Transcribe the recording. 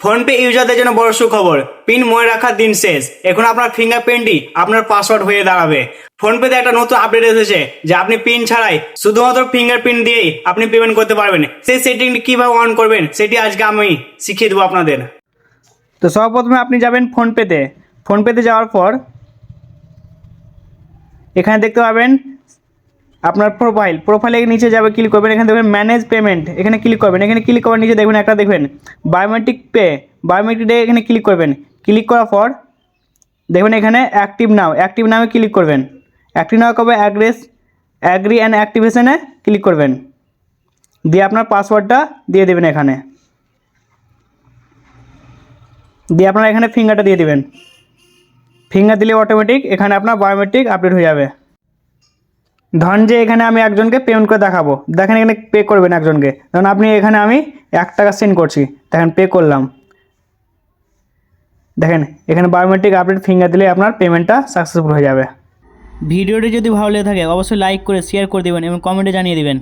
PhonePe ইউজারদের জন্য বড় সুখবর, পিন মনে রাখার দিন শেষ। এখন আপনার ফিঙ্গারপ্রিন্টই আপনার পাসওয়ার্ড হয়ে দাঁড়াবে। ফোনপেতে একটা নতুন আপডেট এসেছে যে আপনি পিন ছাড়াই শুধুমাত্র ফিঙ্গারপ্রিন্ট দিয়েই আপনি পেমেন্ট করতে পারবেন। সেই সেটিংটি কিভাবে অন করবেন সেটি আজকে আমি শিখিয়ে দেবো আপনাদের। তো সর্বপ্রথমে আপনি যাবেন ফোনপেতে। ফোনপেতে যাওয়ার পর এখানে দেখতে পাবেন আপনার প্রোফাইলের নিচে যাবে, ক্লিক করবেন। এখানে দেখবেন ম্যানেজ পেমেন্ট, এখানে ক্লিক করবেন। এখানে ক্লিক করার নিচে দেখবেন একটা দেখবেন বায়োমেট্রিক ডে, এখানে ক্লিক করবেন। ক্লিক করার পর দেখবেন এখানে অ্যাক্টিভ নামে ক্লিক করবেন। অ্যাক্টিভ নাও কবে অ্যাগ্রি অ্যান্ড অ্যাক্টিভেশনে ক্লিক করবেন, দিয়ে আপনার পাসওয়ার্ডটা দিয়ে দেবেন এখানে, দিয়ে আপনারা এখানে ফিঙ্গারটা দিয়ে দেবেন। ফিঙ্গার দিলে অটোমেটিক এখানে আপনার বায়োমেট্রিক আপডেট হয়ে যাবে। ধরুন যে এখানে আমি একজনকে পেমেন্ট করে দেখাবো, দেখেন এখানে পে করবেন একজনকে। ধরুন আপনি এখানে আমি 1 টাকা সেন্ড করছি, দেখেন পে করলাম। দেখেন এখানে বায়োমেট্রিক আপডেট ফিঙ্গার দিলে আপনার পেমেন্টটা সাকসেসফুল হয়ে যাবে। ভিডিওটি যদি ভালো লেগে থাকে অবশ্যই লাইক করে শেয়ার করে দেবেন এবং কমেন্টে জানিয়ে দেবেন।